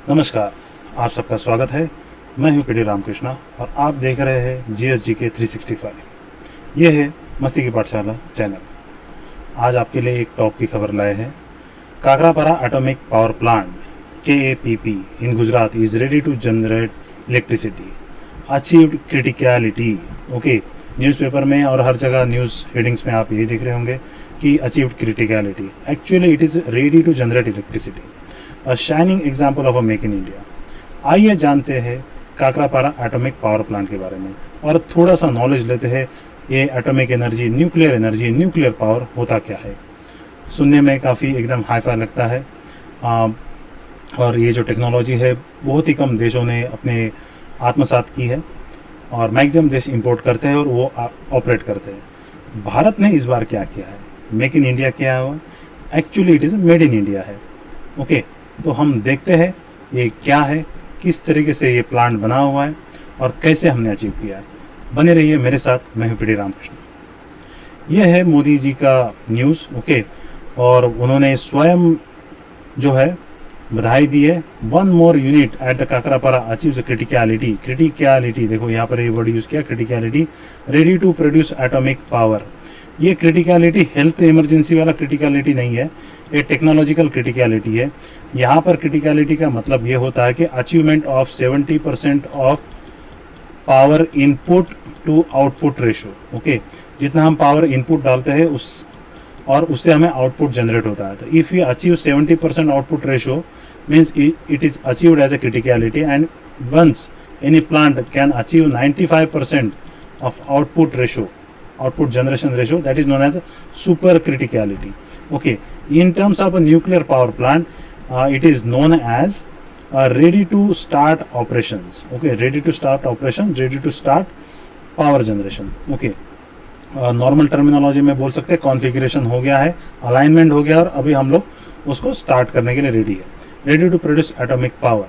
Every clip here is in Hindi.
नमस्कार, आप सबका स्वागत है। मैं हूं पीडी रामकृष्णा और आप देख रहे हैं GSG के 365। ये है मस्ती की पाठशाला चैनल। आज आपके लिए एक टॉप की खबर लाए हैं। Kakrapar atomic power plant KAPP in Gujarat is ready to generate electricity, achieved criticality. Okay, newspaper में और हर जगह न्यूज़ हेडिंग्स में आप यही देख रहे होंगे कि achieved criticality. Actually it is ready to generate electricity, a shining example of a make in India. आइए जानते हैं काकरापारा एटॉमिक पावर प्लांट के बारे में और थोड़ा सा नॉलेज लेते हैं ये एटॉमिक एनर्जी, न्यूक्लियर पावर होता क्या है। सुनने में काफ़ी एकदम हाईफाई लगता है और ये जो टेक्नोलॉजी है बहुत ही कम देशों ने अपने आत्मसात की है और मैक्सिमम देश इंपोर्ट करते हैं और वो ऑपरेट करते हैं। भारत ने इस बार क्या किया है, मेक इन इंडिया किया हुआ, actually it is made in India है। ओके, तो हम देखते हैं ये क्या है, किस तरीके से ये प्लांट बना हुआ है और कैसे हमने अचीव किया है। बने रहिए मेरे साथ, मैं हूँ पीडी रामकृष्ण। ये है मोदी जी का न्यूज़। ओके, और उन्होंने स्वयं जो है बधाई दी है। 1 more unit at the Kakrapar achieves criticality. देखो यहाँ पर ये वर्ड यूज़ किया, criticality, ready to produce atomic power. ये क्रिटिकलिटी हेल्थ इमरजेंसी वाला क्रिटिकलिटी नहीं है, ये टेक्नोलॉजिकल क्रिटिकलिटी है। यहाँ पर क्रिटिकलिटी का मतलब ये होता है कि achievement of 70% of power input to output ratio. Okay, जितना हम पावर इनपुट डालते हैं उससे हमें आउटपुट जनरेट होता है। तो if you achieve 70% output ratio means it is achieved as a criticality, and once any plant can achieve 95% of output generation ratio, that is known as super criticality. Okay, in terms of a nuclear power plant, it is known as ready to start operations. Okay, ready to start power generation. Okay, normal terminology में बोल सकते हैं कॉन्फ़िगरेशन हो गया है, अलाइनमेंट हो गया और अभी हम लोग उसको स्टार्ट करने के लिए रेडी है। Ready to produce atomic power.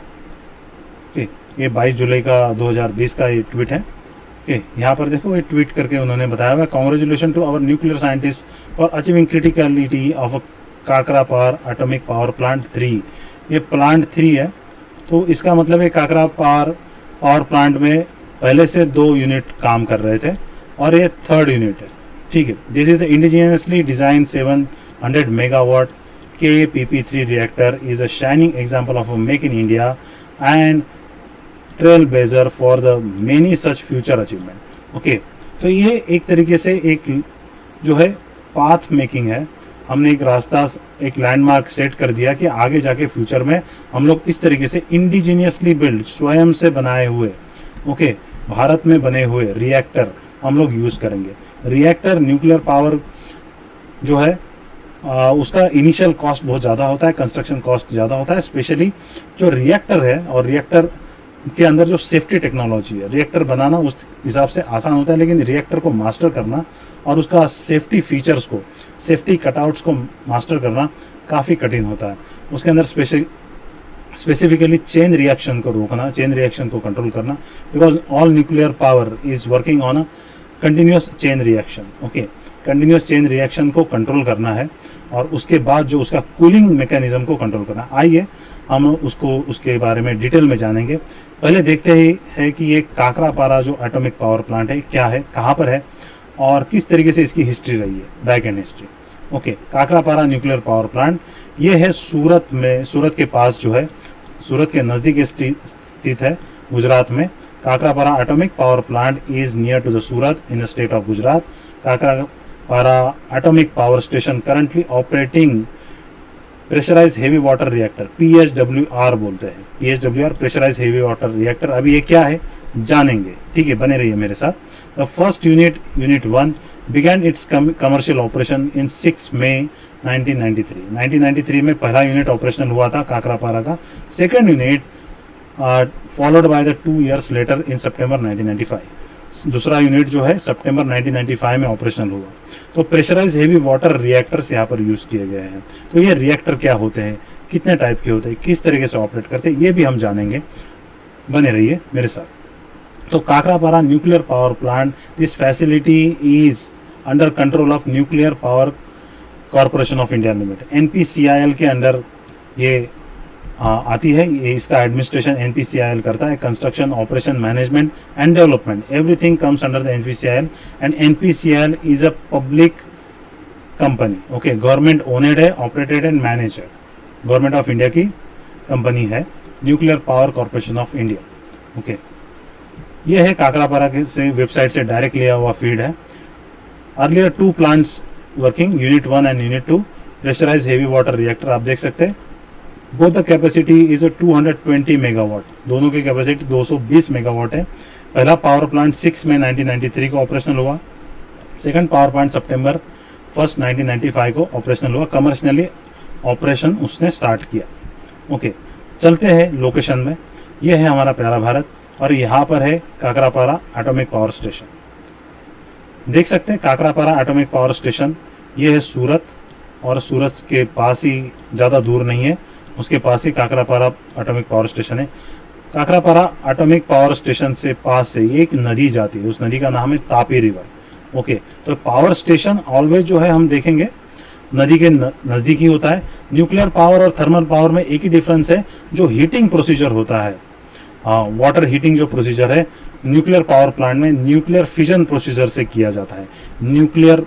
Okay, ये 22 जुलाई का 2020 का ये ट्वीट है। ओके, यहाँ पर देखो ये ट्वीट करके उन्होंने बताया हुआ, congratulation to our nuclear scientist for achieving criticality of Kakrapar atomic power plant 3। ये प्लांट 3 है, तो इसका मतलब है काकरापार पावर प्लांट में पहले से 2 यूनिट काम कर रहे थे और ये 3rd यूनिट है। ठीक है, this is the indigenously design 700 megawatt KAPP3 reactor is a shining example of a make in India and trail blazer for the many such future achievement. Okay, तो ये एक तरीके से एक जो है पाथ मेकिंग है। हमने एक रास्ता, एक लैंडमार्क सेट कर दिया कि आगे जाके फ्यूचर में हम लोग इस तरीके से इंडिजीनियसली बिल्ड, स्वयं से बनाए हुए, ओके, भारत में बने हुए रिएक्टर हम लोग यूज़ करेंगे। रिएक्टर न्यूक्लियर पावर जो है उसका इनिशियल कॉस्ट बहुत ज़्यादा होता है, कंस्ट्रक्शन कॉस्ट ज़्यादा होता है, स्पेशली जो रिएक्टर है और रिएक्टर के अंदर जो सेफ्टी टेक्नोलॉजी है। रिएक्टर बनाना उस हिसाब से आसान होता है, लेकिन रिएक्टर को मास्टर करना और उसका सेफ्टी फीचर्स को, सेफ्टी कटआउट्स को मास्टर करना काफ़ी कठिन होता है। उसके अंदर स्पेसिफिकली चेन रिएक्शन को रोकना, चेन रिएक्शन को कंट्रोल करना, because all nuclear power is working on a continuous chain reaction. Okay, continuous chain reaction को कंट्रोल करना है और उसके बाद जो उसका कूलिंग मैकेनिज्म को कंट्रोल करना। आइए हम उसके बारे में डिटेल में जानेंगे। पहले देखते हैं कि ये काकरापारा जो एटॉमिक पावर प्लांट है क्या है, कहाँ पर है और किस तरीके से इसकी हिस्ट्री रही है, back and history. Okay, Kakrapar nuclear power plant ये है सूरत के पास जो है, सूरत के नज़दीक स्थित है गुजरात में। Kakrapar atomic power plant is near to the Surat in the state of Gujarat. Kakrapar atomic power station currently operating pressurise heavy water reactor, PHWR बोलते हैं, PHWR pressurise heavy water reactor. अभी ये क्या है जानेंगे, ठीक है, बने रहिए मेरे साथ। The first unit 1 began its commercial operation in 6 May 1993 में पहला यूनिट ऑपरेशनल हुआ था काकरापारा का। Second unit followed by the 2 years later in September 1995। दूसरा यूनिट जो है सितंबर 1995 में ऑपरेशनल हुआ। तो प्रेशराइज हेवी वाटर रिएक्टर्स यहाँ पर यूज़ किए गए हैं। तो ये रिएक्टर क्या होते हैं, कितने टाइप के होते हैं, किस तरीके से ऑपरेट करते हैं, ये भी हम जानेंगे। बने रहिए मेरे साथ। तो Kakrapar nuclear power plant, this facility is under control of nuclear power corporation of India limited, NPCIL के अंडर ये आती है। ये इसका एडमिनिस्ट्रेशन एनपीसीआईएल करता है, construction, operation, management and development, everything comes under the NPCIL and NPCIL is a public company. Okay, government owned है, ऑपरेटेड एंड मैनेज है, गवर्नमेंट ऑफ इंडिया की कंपनी है, nuclear power corporation of India. Okay, ये है काकरापारा के से वेबसाइट से डायरेक्ट लिया हुआ फीड है। Earlier 2 plants working, unit 1 and unit 2, pressurise heavy water reactor आप देख सकते हैं। Both the capacity is 220 megawatt, दोनों की कैपेसिटी 220 मेगावाट है। पहला पावर प्लांट 6 मई 1993 को ऑपरेशनल हुआ, सेकंड पावर प्लांट सितंबर 1 1995 को ऑपरेशनल हुआ, कमर्शियली ऑपरेशन उसने स्टार्ट किया। ओके, चलते हैं लोकेशन में। यह है हमारा प्यारा भारत और यहाँ पर है काकरापारा एटॉमिक पावर स्टेशन। देख सकते हैं काकरापारा एटॉमिक पावर स्टेशन, ये है सूरत, और सूरत के पास ही, ज़्यादा दूर नहीं है, उसके पास ही काकरापारा एटॉमिक पावर स्टेशन है। काकरापारा एटॉमिक पावर स्टेशन से पास से एक नदी जाती है, उस नदी का नाम है तापी रिवर। ओके, तो पावर स्टेशन ऑलवेज जो है हम देखेंगे नदी के नज़दीक ही होता है। न्यूक्लियर पावर और थर्मल पावर में एक ही डिफरेंस है, जो हीटिंग प्रोसीजर होता है, वाटर हीटिंग जो प्रोसीजर है न्यूक्लियर पावर प्लांट में न्यूक्लियर फिजन प्रोसीजर से किया जाता है। न्यूक्लियर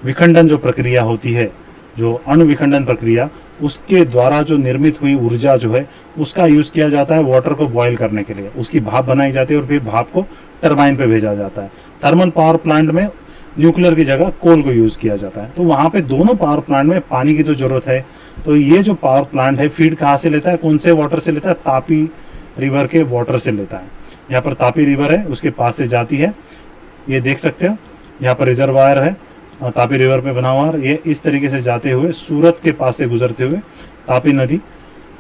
विखंडन जो प्रक्रिया होती है, जो अणु विखंडन प्रक्रिया, उसके द्वारा जो निर्मित हुई ऊर्जा जो है उसका यूज किया जाता है वाटर को बॉयल करने के लिए, उसकी भाप बनाई जाती है और फिर भाप को टरबाइन पे भेजा जाता है। थर्मल पावर प्लांट में न्यूक्लियर की जगह कोल को यूज किया जाता है। तो वहां पे दोनों पावर प्लांट में पानी की तो जरूरत है। तो ये जो पावर प्लांट है फीड कहाँ से लेता है, कौन से वाटर से लेता है, तापी रिवर के वाटर से लेता है। यहाँ पर तापी रिवर है, उसके पास से जाती है, ये देख सकते हो, यहाँ पर रिजर्वायर है तापी रिवर पे बना हुआ, ये इस तरीके से जाते हुए सूरत के पास से गुजरते हुए तापी नदी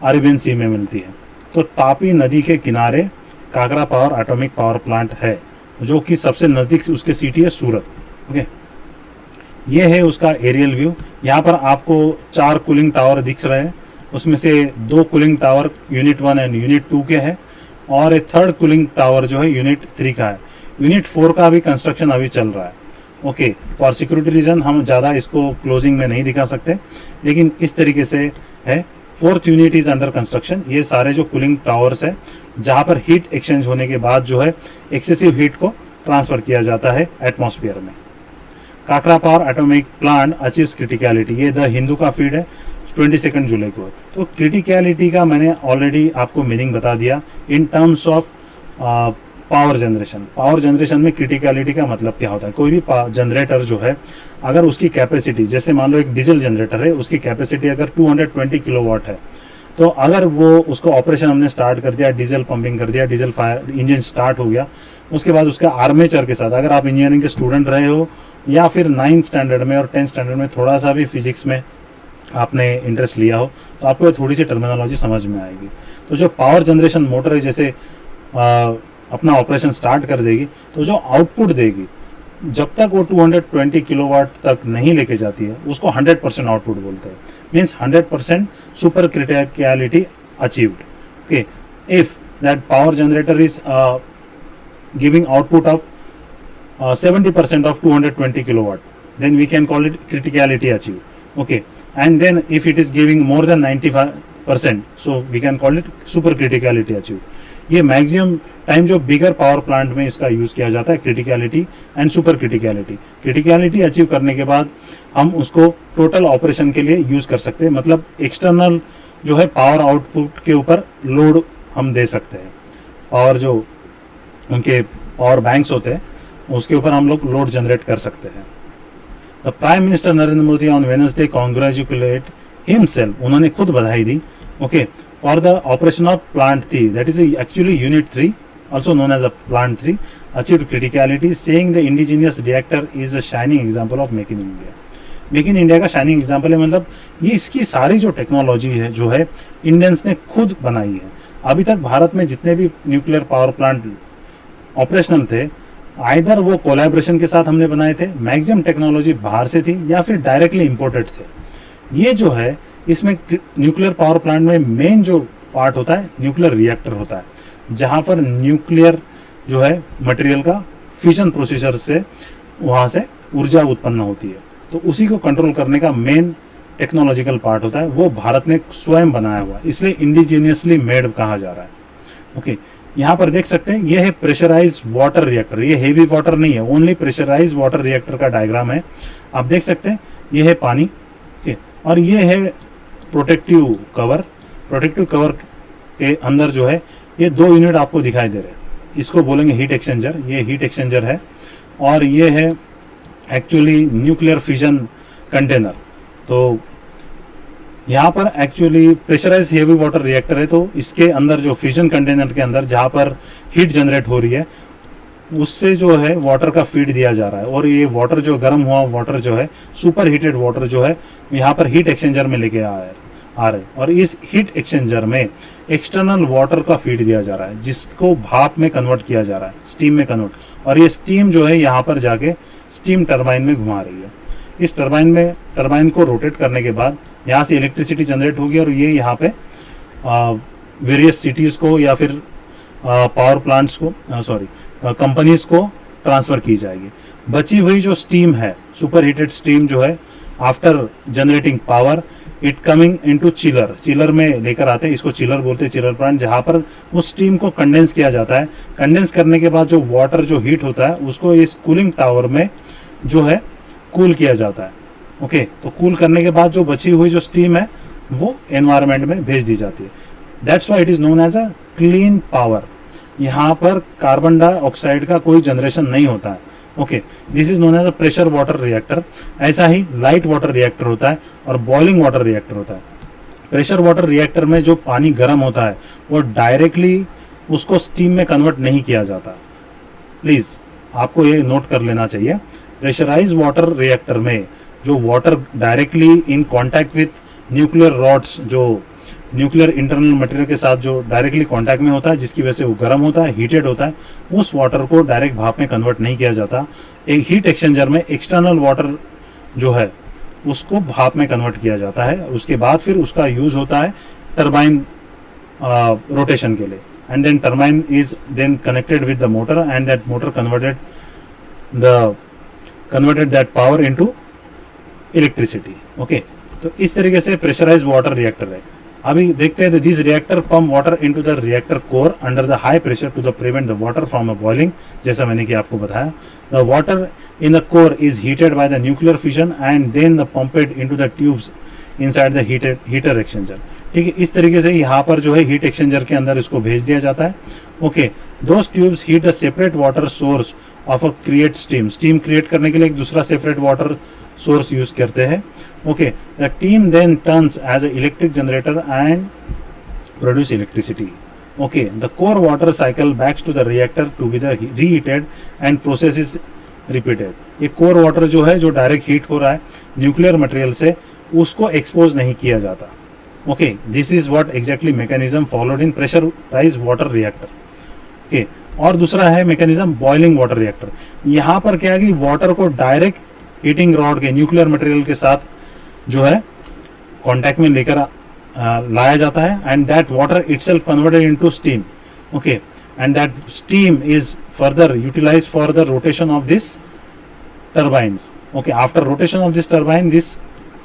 अरेबियन सी में मिलती है। तो तापी नदी के किनारे काकरा पावर एटॉमिक पावर प्लांट है, जो कि सबसे नज़दीक उसके सिटी है सूरत। ओके, ये है उसका एरियल व्यू। यहाँ पर आपको 4 कूलिंग टावर दिख रहे हैं, उसमें से 2 cooling tower unit 1 and unit 2 के हैं, और एक 3rd कूलिंग टावर जो है यूनिट 3 का है। यूनिट 4 का भी कंस्ट्रक्शन अभी चल रहा है। ओके, फॉर सिक्योरिटी रीजन हम ज़्यादा इसको क्लोजिंग में नहीं दिखा सकते, लेकिन इस तरीके से है। 4th unit is under construction. ये सारे जो कूलिंग टावर्स है, जहाँ पर हीट एक्सचेंज होने के बाद जो है एक्सेसिव हीट को ट्रांसफर किया जाता है एटमॉस्फेयर में। Kakrapar atomic plant achieves criticality, ये द हिंदू का फीड है, 22 जुलाई को। तो क्रिटिकलिटी का मैंने ऑलरेडी आपको मीनिंग बता दिया in terms of power generation. Power generation में क्रिटिकलिटी का मतलब क्या होता है, कोई भी जनरेटर जो है अगर उसकी कैपेसिटी, जैसे मान लो एक डीजल जनरेटर है, उसकी कैपेसिटी अगर 220 किलोवाट है, तो अगर वो उसको ऑपरेशन हमने स्टार्ट कर दिया, डीजल पंपिंग कर दिया, डीजल फायर इंजन स्टार्ट हो गया, उसके बाद उसका आर्मेचर के साथ, अगर आप इंजीनियरिंग के स्टूडेंट रहे हो या फिर 9th स्टैंडर्ड में और 10th स्टैंडर्ड में थोड़ा सा भी फिजिक्स में आपने इंटरेस्ट लिया हो, तो आपको थोड़ी सी टर्मिनोलॉजी समझ में आएगी। तो जो पावर जनरेशन मोटर है, जैसे अपना ऑपरेशन स्टार्ट कर देगी, तो जो आउटपुट देगी, जब तक वो 220 किलोवाट तक नहीं लेके जाती है, उसको 100% आउटपुट बोलते हैं। Means 100% super criticality achieved. Okay, if that power generator is giving output of 70% of 220 kilowatt, then we can call it criticality achieved. Okay, and then if it is giving more than 95%, so we can call it super criticality achieved. ये मैक्सिमम टाइम जो बिगर पावर प्लांट में इसका यूज किया जाता है, criticality and super criticality. Criticality achieve करने के बाद हम उसको टोटल ऑपरेशन के लिए यूज कर सकते हैं, मतलब एक्सटर्नल जो है पावर आउटपुट के ऊपर लोड हम दे सकते हैं, और जो उनके पावर बैंक्स होते हैं उसके ऊपर हम लोग लोड जनरेट कर सकते हैं। The prime minister Narendra Modi on Wednesday congratulate himself, उन्होंने खुद बधाई दी, okay, for the operation of plant 3, that is actually unit 3, also known as a plant 3, achieved criticality, saying the indigenous reactor is a shining example of Make in India. Make in India का शाइनिंग एग्जाम्पल है, मतलब ये इसकी सारी जो टेक्नोलॉजी है जो है इंडियंस ने खुद बनाई है। अभी तक भारत में जितने भी न्यूक्लियर पावर प्लांट ऑपरेशनल थे, आइदर वो कोलैबोरेशन के साथ हमने बनाए थे, मैक्सिमम टेक्नोलॉजी बाहर से थी, या फिर डायरेक्टली इंपोर्टेड थे। ये जो है इसमें न्यूक्लियर पावर प्लांट में मेन जो पार्ट होता है न्यूक्लियर रिएक्टर होता है, जहाँ पर न्यूक्लियर जो है मटेरियल का फिजन प्रोसीजर से वहाँ से ऊर्जा उत्पन्न होती है। तो उसी को कंट्रोल करने का मेन टेक्नोलॉजिकल पार्ट होता है वो भारत ने स्वयं बनाया हुआ है, इसलिए इंडिजीनियसली मेड कहा जा रहा है। ओके, यहाँ पर देख सकते हैं ये है प्रेशराइज वाटर रिएक्टर, ये हेवी वाटर नहीं है, ओनली प्रेशराइज वाटर रिएक्टर का डायग्राम है। आप देख सकते हैं ये है पानी, ओके, और ये है प्रोटेक्टिव कवर। प्रोटेक्टिव कवर के अंदर जो है ये 2 यूनिट आपको दिखाई दे रहे हैं, इसको बोलेंगे हीट एक्सचेंजर, ये हीट एक्सचेंजर है, और ये है एक्चुअली न्यूक्लियर फिजन कंटेनर। तो यहाँ पर actually pressurise heavy water reactor है, तो इसके अंदर जो फिजन कंटेनर के अंदर जहाँ पर हीट जनरेट हो रही है उससे जो है वाटर का फीड दिया जा रहा है, और ये वाटर जो गर्म हुआ वाटर जो है सुपर हीटेड वाटर जो है यहाँ पर हीट एक्सचेंजर में लेके आ रहे हैं, और इस हीट एक्सचेंजर में एक्सटर्नल वाटर का फीड दिया जा रहा है जिसको भाप में कन्वर्ट किया जा रहा है, स्टीम में कन्वर्ट, और ये स्टीम जो है यहाँ पर जाके स्टीम टरबाइन में घुमा रही है। इस टरबाइन को रोटेट करने के बाद यहाँ से इलेक्ट्रिसिटी जनरेट होगी, और ये यहाँ पे वेरियस सिटीज़ को या फिर पावर प्लांट्स को कंपनीज को ट्रांसफ़र की जाएगी। बची हुई जो स्टीम है, सुपर हीटेड स्टीम जो है after generating power it coming into chiller में लेकर आते हैं, इसको चिलर बोलते हैं, चिलर प्लांट, जहाँ पर उस स्टीम को कंडेंस किया जाता है। कंडेंस करने के बाद जो वाटर जो हीट होता है उसको इस कूलिंग टावर में जो है कूल किया जाता है। ओके, तो कूल करने के बाद जो बची हुई जो स्टीम है वो एनवायरनमेंट में भेज दी जाती है। That's why it is known as a clean power. यहाँ पर कार्बन डाइऑक्साइड का कोई जनरेशन नहीं होता है। Okay, this is known as a pressure water reactor. ऐसा ही लाइट वाटर रिएक्टर होता है और बॉइलिंग वाटर रिएक्टर होता है। प्रेशर वाटर रिएक्टर में जो पानी गर्म होता है वो डायरेक्टली उसको स्टीम में कन्वर्ट नहीं किया जाता। प्लीज आपको ये नोट कर लेना चाहिए। प्रेशराइज वाटर रिएक्टर में जो water directly in contact with nuclear rods, जो न्यूक्लियर इंटरनल मटेरियल के साथ जो डायरेक्टली कांटेक्ट में होता है, जिसकी वजह से वो गर्म होता है, हीटेड होता है, उस वाटर को डायरेक्ट भाप में कन्वर्ट नहीं किया जाता। एक हीट एक्सचेंजर में एक्सटर्नल वाटर जो है उसको भाप में कन्वर्ट किया जाता है। उसके बाद फिर उसका यूज होता है टरबाइन रोटेशन के लिए, and then turbine is then connected with the motor, and that motor converted that power into electricity. Okay, तो इस तरीके से प्रेशराइज वाटर रिएक्टर है। अभी देखते हैं, this reactor pump water into the reactor core under the high pressure to the prevent the water from a boiling. जैसा मैंने कि आपको बताया, the water in the core is heated by the nuclear fission and then the pumped into the tubes inside the heater exchanger. ठीक है, इस तरीके से यहाँ पर जो है हीट एक्सचेंजर के अंदर इसको भेज दिया जाता है। Okay, those tubes heat a separate water source of a create steam. Steam create करने के लिए एक दूसरा सेपरेट वाटर सोर्स यूज करते हैं। Okay, the team then turns as a electric generator and produce electricity. Okay, the core water cycle backs to the reactor to be the reheated and process is repeated. ये कोर वाटर जो है, जो डायरेक्ट हीट हो रहा है न्यूक्लियर मटेरियल से, उसको एक्सपोज नहीं किया जाता। Okay, this is what exactly mechanism followed in pressurise water reactor. Okay, और दूसरा है मैकेनिज्म बॉइलिंग वाटर रिएक्टर। यहाँ पर क्या है कि वाटर को डायरेक्ट हीटिंग रॉड के न्यूक्लियर मटेरियल के साथ जो है कांटेक्ट में लेकर लाया जाता है, and that water itself converted into steam. Okay, and that steam is further utilised for the rotation of this turbines. Okay, after rotation of this turbine this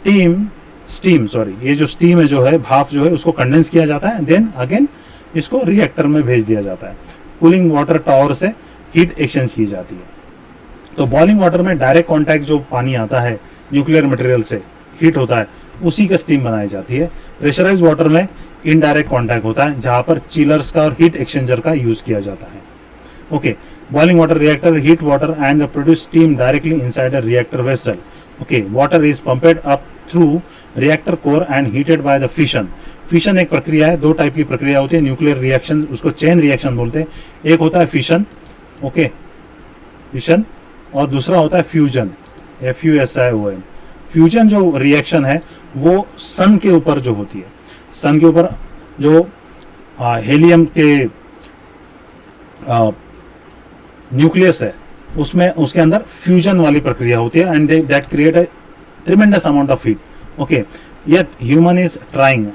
ये जो स्टीम है, जो है भाप जो है, उसको कंडेंस किया जाता है, देन अगेन इसको रिएक्टर में भेज दिया जाता है। कूलिंग वाटर टावर से हीट एक्सचेंज की जाती है। तो बॉइलिंग वाटर में डायरेक्ट कांटेक्ट जो पानी आता है न्यूक्लियर मटेरियल से, हीट होता है, उसी का स्टीम बनाई जाती है। प्रेशराइज वाटर में इनडायरेक्ट कांटेक्ट होता है, जहां पर चिलर्स का और हीट एक्सचेंजर का यूज किया जाता है। Okay, boiling water reactor heat water and the produce steam directly inside a reactor vessel. Okay, water is pumped up through reactor core and heated by the fission. Fission एक प्रक्रिया है, 2 टाइप की प्रक्रिया होती है न्यूक्लियर रिएक्शन, उसको चेन रिएक्शन बोलते हैं। एक होता है फिशन, ओके, फिशन, और दूसरा होता है फ्यूजन, FUSION। फ्यूजन जो रिएक्शन है वो सन के ऊपर जो होती है, सन के ऊपर जो हेलियम के न्यूक्लियस है, उसमें उसके अंदर फ्यूजन वाली प्रक्रिया होती है, and that create a tremendous amount of heat. Okay, yet human is trying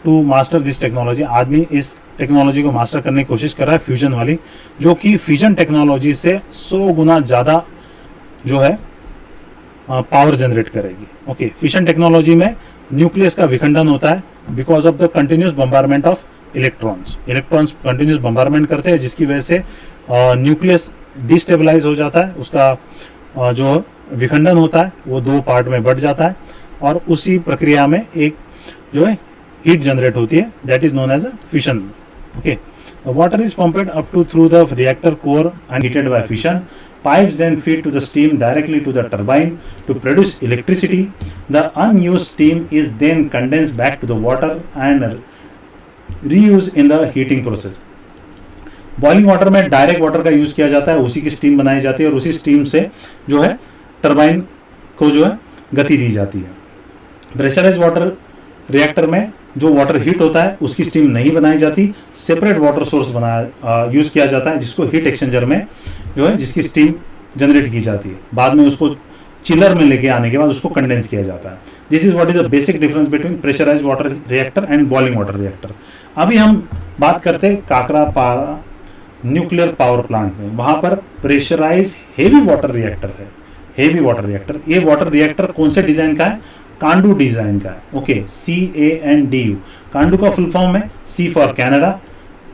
to master this technology. आदमी इस टेक्नोलॉजी को मास्टर करने की कोशिश कर रहा है, फ्यूजन वाली, जो कि फ्यूजन टेक्नोलॉजी से 100 गुना ज़्यादा जो है पावर जनरेट करेगी। ओके, फिशन टेक्नोलॉजी में न्यूक्लियस का विखंडन होता है because of the continuous bombardment of electrons. Electrons continuous bombardment करते हैं जिसकी वजह से न्यूक्लियस डिस्टेबलाइज हो जाता है, उसका जो विखंडन होता है वो 2 पार्ट में बढ़ जाता है और उसी प्रक्रिया में एक जो है हीट जनरेट होती है, that is known as a fission. Okay, water is pumped up to through the reactor core and heated by fission. Pipes then feed to the steam directly to the turbine to produce electricity. The unused steam is then condensed back to the water and reused in the heating process. Boiling water में डायरेक्ट वाटर का यूज किया जाता है, उसी की स्टीम बनाई जाती है और उसी स्टीम से जो है टरबाइन को जो है गति दी जाती है. प्रेशराइज वाटर रिएक्टर में जो वाटर हीट होता है उसकी स्टीम नहीं बनाई जाती, सेपरेट वाटर सोर्स बनाया यूज किया जाता है जिसको हीट एक्सचेंजर में जो है जिसकी स्टीम जनरेट की जाती है. बाद में उसको चिलर में लेके आने के बाद उसको कंडेंस किया जाता है. This is what is the basic difference between pressurised water reactor and boiling water reactor. अभी हम बात करते हैं काकरापारा न्यूक्लियर पावर प्लांट में. वहां पर प्रेशराइज हेवी वाटर रिएक्टर है. हेवी वाटर रिएक्टर, ये वाटर रिएक्टर कौन से डिजाइन का है? कांडू डिजाइन का है. Okay, CANDU. कांडू का फुल फॉर्म है C for Canada,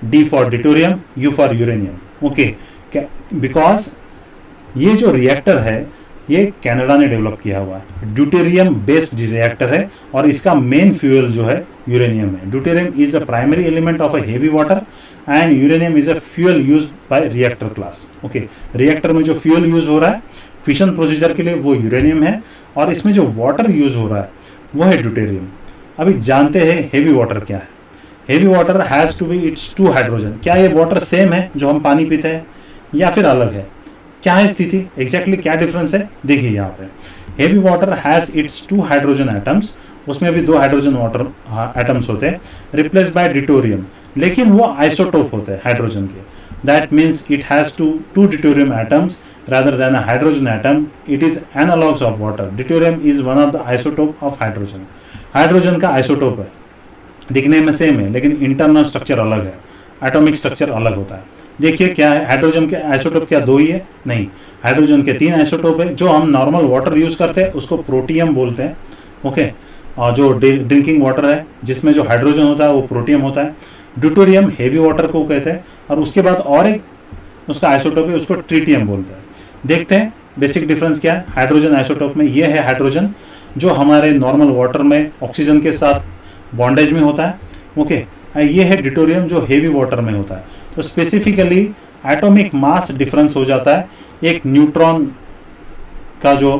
D for डिटोरियम, U for uranium. Okay, because ये जो रिएक्टर है ये कनाडा ने डेवलप किया हुआ है. ड्यूटेरियम बेस्ड रिएक्टर है और इसका मेन फ्यूल जो है यूरेनियम है. Deuterium is a primary element of a heavy water and uranium is a fuel use by reactor class. Okay, reactor में जो फ्यूल यूज हो रहा है फिशन प्रोसीजर के लिए वो यूरेनियम है और इसमें जो वाटर यूज हो रहा है वो है ड्यूटेरियम. अभी जानते हैं हेवी वाटर क्या है. Heavy water has to be it's 2 hydrogen. क्या ये वाटर सेम है जो हम पानी पीते हैं या फिर अलग है? क्या है स्थिति एग्जैक्टली क्या डिफरेंस है? देखिए यहाँ पे heavy water has its 2 hydrogen atoms. उसमें भी 2 हाइड्रोजन वाटर एटम्स होते हैं रिप्लेस बाय डिटोरियम, लेकिन वो आइसोटोप होते हैं हाइड्रोजन के. That means it has two deuterium atoms rather than a hydrogen atom. It is analogues of water. Deuterium is one of the isotope of hydrogen. Hydrogen का आइसोटोप है, दिखने में सेम है लेकिन इंटरनल स्ट्रक्चर अलग है, एटॉमिक स्ट्रक्चर अलग होता है. देखिए क्या है, हाइड्रोजन के आइसोटोप क्या 2 ही है? नहीं, हाइड्रोजन के 3 आइसोटोप है. जो हम नॉर्मल वाटर यूज करते हैं उसको प्रोटियम बोलते हैं. ओके, और जो ड्रिंकिंग वाटर है जिसमें जो हाइड्रोजन होता है वो प्रोटियम होता है. ड्यूटेरियम हेवी वाटर को कहते हैं और उसके बाद और एक उसका आइसोटोप है उसको ट्रिटियम बोलते हैं. देखते हैं बेसिक डिफरेंस क्या है. हाइड्रोजन आइसोटोप में ये है हाइड्रोजन जो हमारे नॉर्मल वाटर में ऑक्सीजन के साथ बॉन्डेज में होता है. ओके, ये है ड्यूटेरियम जो हेवी वाटर में होता है. तो स्पेसिफिकली एटॉमिक मास डिफरेंस हो जाता है. एक न्यूट्रॉन का जो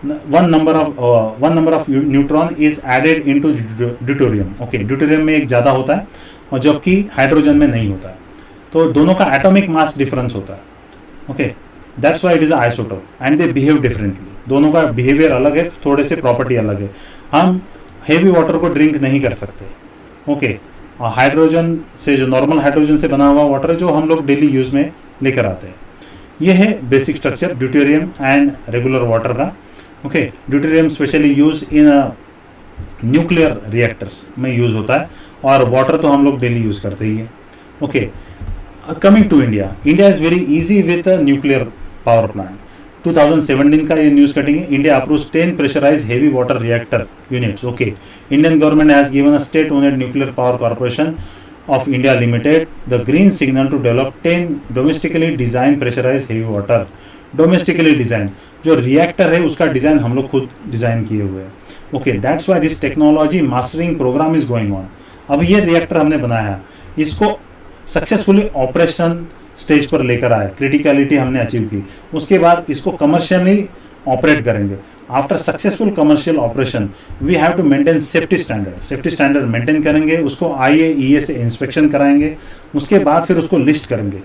one number of neutron is added into deuterium. Okay, deuterium में एक ज़्यादा होता है और जबकि हाइड्रोजन में नहीं होता है. तो दोनों का एटॉमिक मास डिफरेंस होता है. Okay, that's why it is isotope and they behave differently. दोनों का बिहेवियर अलग है, थोड़े से प्रॉपर्टी अलग है. हम हेवी वाटर को ड्रिंक नहीं कर सकते. ओके, हाइड्रोजन से जो नॉर्मल हाइड्रोजन से बना हुआ वाटर है जो हम लोग डेली यूज में लेकर आते हैं. ये है basic structure deuterium and regular water का. Okay, deuterium specially use in nuclear reactors में यूज होता है और वाटर तो हम लोग डेली यूज करते ही है. Okay, coming to India. India is very easy with nuclear power plant. 2017 का ये न्यूज कटिंग है. India approves 10 pressurised heavy water reactor units. Okay, Indian government has given a state owned nuclear power corporation of India limited the green signal to develop 10 domestically design pressurised heavy water. Domestically design जो रिएक्टर है उसका डिजाइन हम लोग खुद डिजाइन किए हुए हैं. Okay, that's why this technology mastering programme is going on. अब ये रिएक्टर हमने बनाया है, इसको सक्सेसफुली ऑपरेशन स्टेज पर लेकर आए, क्रिटिकलिटी हमने अचीव की. उसके बाद इसको कमर्शियली ऑपरेट करेंगे. After successful commercial operation we have to maintain safety standard. Safety standard maintain करेंगे, उसको IAEA से इंस्पेक्शन कराएंगे, उसके बाद फिर उसको लिस्ट करेंगे.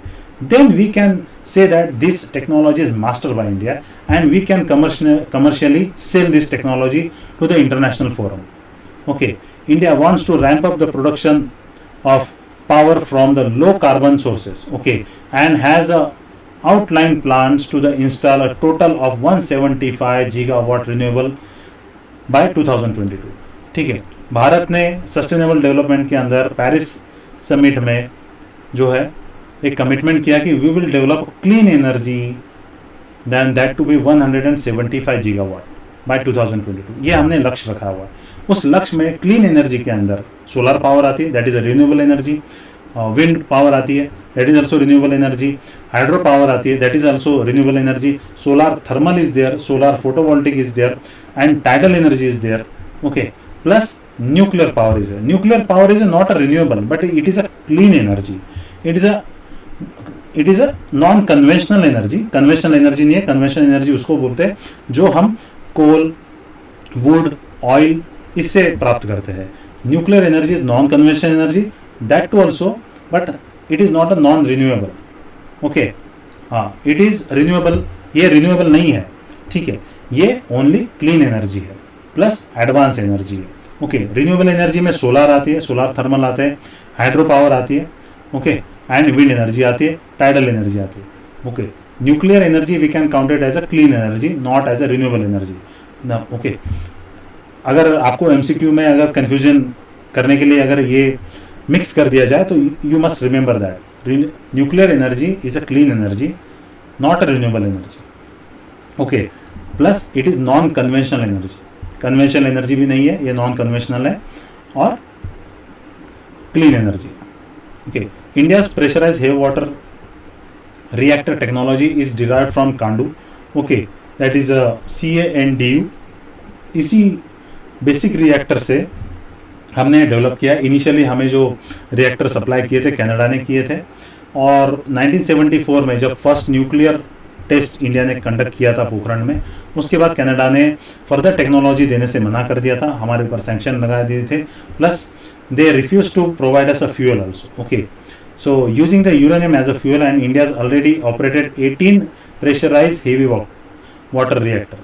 Then we can say that this technology is master by India and we can commercially sell this technology to the international forum. Okay, India wants to ramp up the production of power from the low carbon sources. Okay, and has outlined plans to install a total of 175 gigawatt renewable by 2022. ठीक है, भारत ने सस्टेनेबल डेवलपमेंट के अंदर पेरिस समिट में जो है एक कमिटमेंट किया कि we will develop clean energy then that to be 175 gigawatt by 2022. ये हमने लक्ष्य रखा हुआ है. उस लक्ष्य में क्लीन एनर्जी के अंदर सोलर पावर आती है, that is a renewable energy, wind power आती है, that is also renewable energy, hydro power आती है, that is also renewable energy, solar thermal is there, solar photovoltaic is there, and tidal energy is there, okay, plus nuclear power is, nuclear power is not a renewable but it is a clean energy, it is a non conventional energy, conventional energy नहीं है, कन्वेंशनल एनर्जी उसको बोलते हैं जो हम कोल, वुड, ऑयल इससे प्राप्त करते हैं। Nuclear energy is non conventional energy, that too also, but it is not a non renewable, okay, हाँ, इट इज रिन्यूएबल, ये रिन्यूएबल नहीं है, ठीक है, ये ओनली क्लीन एनर्जी है प्लस एडवांस एनर्जी है, ओके। रिन्यूएबल एनर्जी में सोलर आती है, सोलर थर्मल आते हैं, हाइड्रो पावर आती है, ओके, एंड विंड एनर्जी आती है, टाइडल एनर्जी आती है, okay. Nuclear energy we can count it as a clean energy, not as a renewable energy ना, ओके। अगर आपको एमसीक्यू में अगर कंफ्यूजन करने के लिए अगर ये मिक्स कर दिया जाए तो you must remember that nuclear energy is a clean energy, not a renewable energy, okay, plus it is non conventional energy, conventional energy भी नहीं है, ये नॉन कन्वेंशनल है और clean energy, okay. India's pressurise heavy water reactor technology is derived from CANDU, okay, that is CANDU। इसी बेसिक रिएक्टर से हमने डेवलप किया। इनिशियली हमें जो रिएक्टर सप्लाई किए थे कनाडा ने किए थे, और 1974 में जब फर्स्ट न्यूक्लियर टेस्ट इंडिया ने कंडक्ट किया था पोखरण में, उसके बाद कनाडा ने फर्दर टेक्नोलॉजी देने से मना कर दिया था, हमारे ऊपर सैंक्शन लगा दिए थे, plus they refuse to provide us a fuel also, okay. So using the uranium as a fuel and India already operated 18 pressurise heavy water reactor.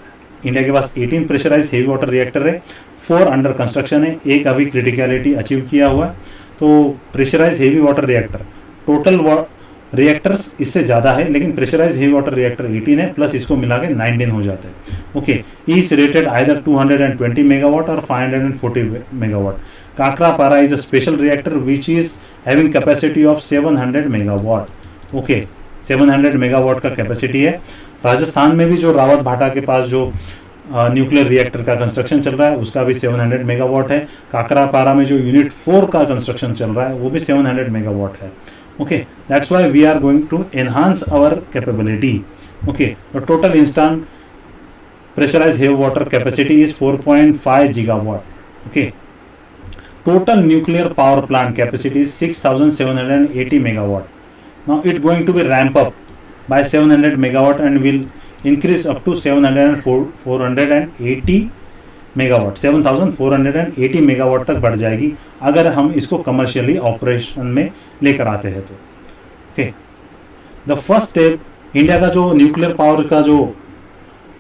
India के पास 18 प्रेशराइज हेवी वाटर रिएक्टर है, 4 अंडर कंस्ट्रक्शन है, एक अभी क्रिटिकलिटी अचीव किया हुआ है। तो pressurise heavy water reactor, total reactors इससे ज़्यादा है, लेकिन प्रेशराइज हेवी वाटर रिएक्टर 18 है, प्लस इसको मिला के 19 हो जाते हैं, okay. Is rated either 220 megawatt और 540 megawatt. Kakrapar is a special reactor which is having capacity of 700 megawatt, okay, 700 megawatt का कैपेसिटी है। राजस्थान में भी जो रावत भाटा के पास जो न्यूक्लियर रिएक्टर का कंस्ट्रक्शन चल रहा है उसका भी 700 मेगावाट है। काकरापारा में जो यूनिट 4 का कंस्ट्रक्शन चल रहा है वो भी 700 मेगावाट है, okay, that's why we are going to enhance our capability, okay. The total instant pressurized heavy water capacity is 4.5 gigawatt, okay. Total nuclear power plant capacity is 6780 megawatt. Now it going to be ramp up by 700 megawatt and will increase up to 480 megawatt, 7480 megawatt तक बढ़ जाएगी अगर हम इसको कमर्शियली ऑपरेशन में लेकर आते हैं तो, okay. The first step, India का जो न्यूक्लियर पावर का जो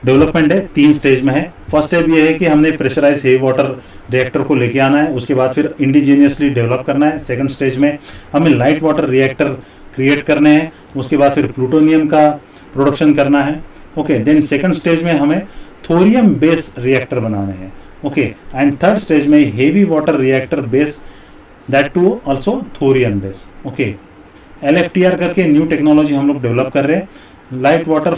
डेवलपमेंट है 3 स्टेज में है। फर्स्ट स्टेप ये है कि हमने प्रेशराइज हेवी वाटर रिएक्टर को लेके आना है, उसके बाद फिर इंडिजीनियसली डेवलप करना है। सेकंड स्टेज में हमें लाइट वाटर रिएक्टर क्रिएट करने हैं, उसके बाद फिर प्लूटोनियम का प्रोडक्शन करना है, ओके। देन सेकंड स्टेज में हमें थोरियम बेस रिएक्टर बनाने हैं, ओके। एंड थर्ड स्टेज में heavy water reactor base, that too also thorium base, okay. LFTR करके न्यू टेक्नोलॉजी हम लोग डेवलप कर रहे हैं, light water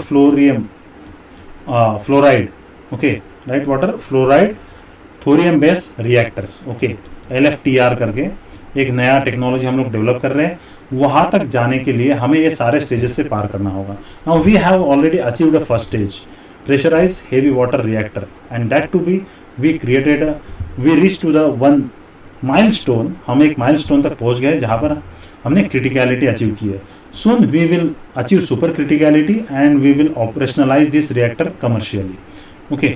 fluoride, okay, light water fluoride thorium base reactors, okay. LFTR करके एक नया टेक्नोलॉजी हम लोग डेवलप कर रहे हैं। वहाँ तक जाने के लिए हमें ये सारे स्टेजेस से पार करना होगा। Now we have already achieved a first stage, pressurized heavy water reactor, and that to be we reached to the one milestone, हम एक milestone तक पहुंच गए जहां पर हमने criticality अचीव की है। Soon we will achieve super criticality and we will operationalize this reactor commercially, okay.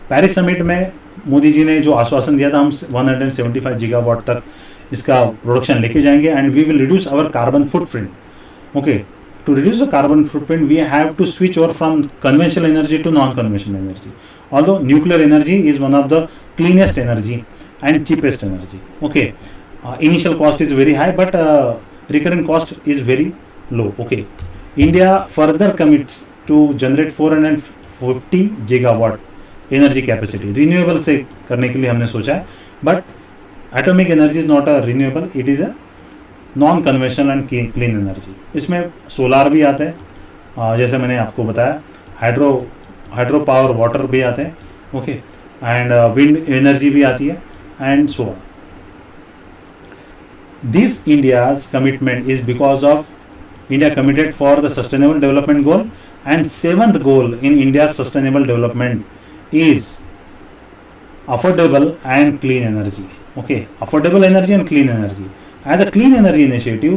Paris summit में मोदी जी ने जो आश्वासन दिया था हम 175 गीगावाट तक इसका प्रोडक्शन लेके जाएंगे and we will reduce our carbon footprint, okay. To reduce the carbon footprint, we have to switch over from conventional energy to non-conventional energy. Although nuclear energy is one of the cleanest energy and cheapest energy. Okay, initial cost is very high, but recurrent cost is very low. Okay, India further commits to generate 450 gigawatt energy capacity. Renewable से करने के लिए हमने सोचा है, but atomic energy is not a renewable. It is a non conventional and clean energy. इसमें सोलार भी आते हैं, जैसे मैंने आपको बताया, हाइड्रो पावर वाटर भी आते हैं, ओके। एंड विंड एनर्जी भी आती है and so on. This India's commitment is because of India committed for the sustainable development goal, and seventh goal in India's sustainable development is affordable and clean energy. Okay, affordable energy and clean energy. As a clean energy initiative,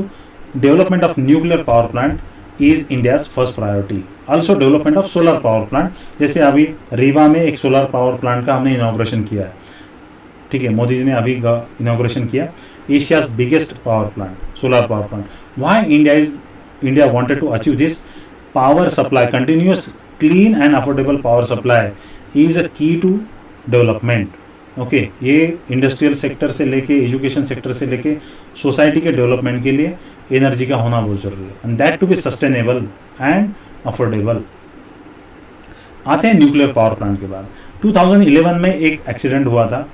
development of nuclear power plant is India's first priority. Also development of solar power plant. जैसे अभी रीवा में एक सोलर पावर प्लांट का हमने इनॉग्रेशन किया है. ठीक है, मोदी जी ने अभी इनॉग्रेशन किया. Asia's biggest power plant, solar power plant. Why India wanted to achieve this? Power supply, continuous clean and affordable power supply is a key to development. Okay, ये इंडस्ट्रियल सेक्टर से लेके एजुकेशन सेक्टर से लेके सोसाइटी के डेवलपमेंट के लिए एनर्जी का होना बहुत जरूरी है, and that to be sustainable and affordable. आते हैं न्यूक्लियर पावर प्लांट के बाद. 2011 में एक एक्सीडेंट हुआ था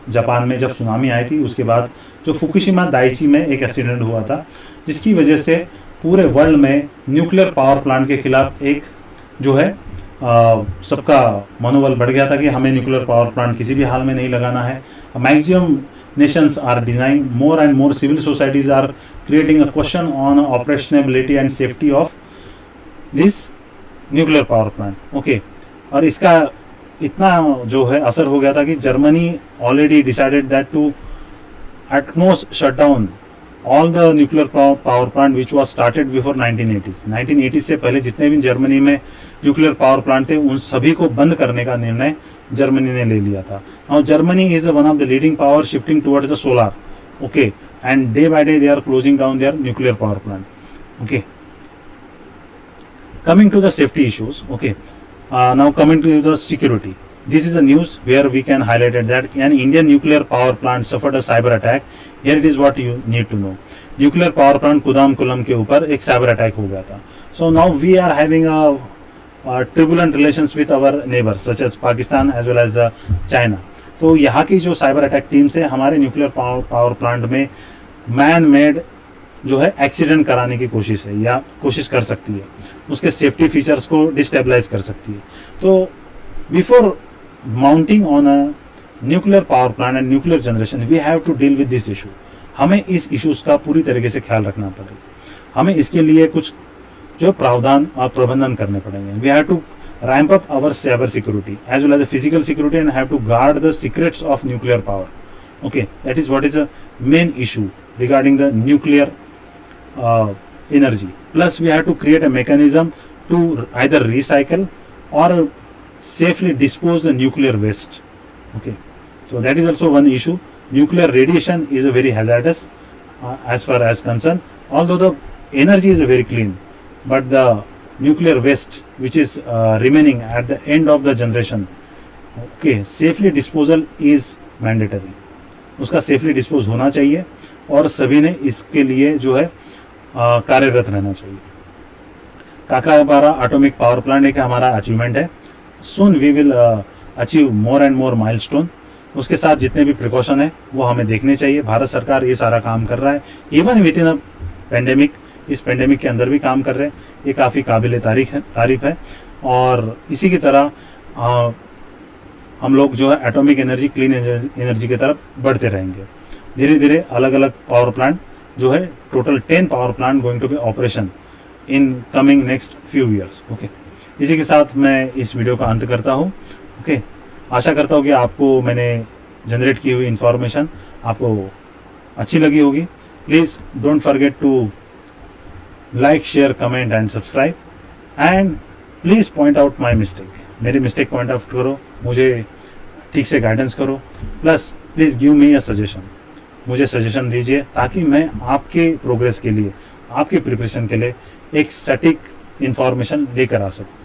जापान में, जब सुनामी आई थी. उसके बाद जो फुकुशिमा दाइची में एक एक्सीडेंट हुआ था, जिसकी वजह से पूरे वर्ल्ड में न्यूक्लियर पावर प्लांट के खिलाफ एक जो है सबका मनोबल बढ़ गया था कि हमें न्यूक्लियर पावर प्लांट किसी भी हाल में नहीं लगाना है. Maximum nations are denying, more and more civil societies are creating a question on operationability and safety of this nuclear power plant. Okay, और इसका इतना जो है असर हो गया था कि Germany already decided that to at most shut down all the nuclear power plant which was started before 1980s. 1980 से पहले जितने भी जर्मनी में न्यूक्लियर पावर प्लांट थे, उन सभी को बंद करने का निर्णय जर्मनी ने ले लिया था. Now Germany is one of the leading power shifting towards the solar. Okay, and day by day they are closing down their nuclear power plant. Okay, coming to the safety issues. Okay, now coming to the security. This is a news where we can highlight it that an Indian nuclear power plant suffered a cyber attack. Here it is what you need to know. Nuclear power plant कुदामकुलम के ऊपर एक cyber attack हो गया था. So now we are having a turbulent relations with our neighbors such as Pakistan as well as China. तो यहाँ की जो cyber attack टीम से हमारे nuclear power plant में man made जो है एक्सीडेंट कराने की कोशिश है या कोशिश कर सकती है, उसके सेफ्टी फीचर्स को डिस्टेबलाइज कर सकती है. तो before mounting on a nuclear power plant and nuclear generation, we have to deal with this issue. हमें इस इश्यूज का पूरी तरीके से ख्याल रखना पड़ेगा. हमें इसके लिए कुछ जो प्रावधान और प्रबंधन करने पड़ेंगे. We have to ramp up our cyber security as well as the physical security and have to guard the secrets of nuclear power. Okay, that is what is a main issue regarding the nuclear energy. Plus we have to create a mechanism to either recycle or safely dispose the nuclear waste. Okay, so that is also one issue. Nuclear radiation is a very hazardous as far as concerned, although the energy is very clean, but the nuclear waste which is remaining at the end of the generation, okay, safely disposal is mandatory. उसका safely dispose होना चाहिए और सभी ने इसके लिए जो है कार्यरत रहना चाहिए. काकाबारा एटॉमिक पावर प्लांट एक हमारा अचीवमेंट है. Soon we will achieve more and more milestone. उसके साथ जितने भी प्रिकॉशन है वो हमें देखने चाहिए. भारत सरकार ये सारा काम कर रहा है, even with in a pandemic. इस पेंडेमिक के अंदर भी काम कर रहे हैं. ये काफ़ी काबिल तारीफ है. और इसी की तरह हम लोग जो है एटॉमिक एनर्जी, क्लीन एनर्जी की तरफ बढ़ते रहेंगे. धीरे धीरे अलग अलग पावर प्लांट जो है, total 10 power plant going to be operation in coming next few years. Okay, इसी के साथ मैं इस वीडियो का अंत करता हूँ. ओके, आशा करता हूँ कि आपको मैंने जनरेट की हुई इन्फॉर्मेशन आपको अच्छी लगी होगी. Please don't forget to like, share, comment and subscribe, and please point out my mistake. मेरी मिस्टेक पॉइंट आउट करो, मुझे ठीक से गाइडेंस करो. Plus please give me a suggestion. मुझे सजेशन दीजिए ताकि मैं आपके प्रोग्रेस के लिए, आपके प्रिपरेशन के लिए एक सटीक इन्फॉर्मेशन लेकर आ सकूँ.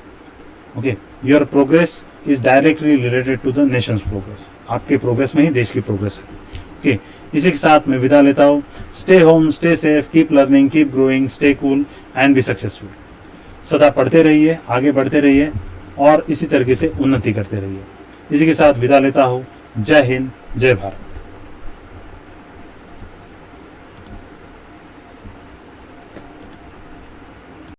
Okay, your progress is directly related to the nation's progress. आपके प्रोग्रेस में ही देश की प्रोग्रेस है. ओके, इसी के साथ मैं विदा लेता हूँ. Stay home, stay safe, keep learning, keep growing, stay cool and be successful. सदा पढ़ते रहिए, आगे बढ़ते रहिए और इसी तरीके से उन्नति करते रहिए. इसी के साथ विदा लेता हूँ. जय हिंद, जय भारत.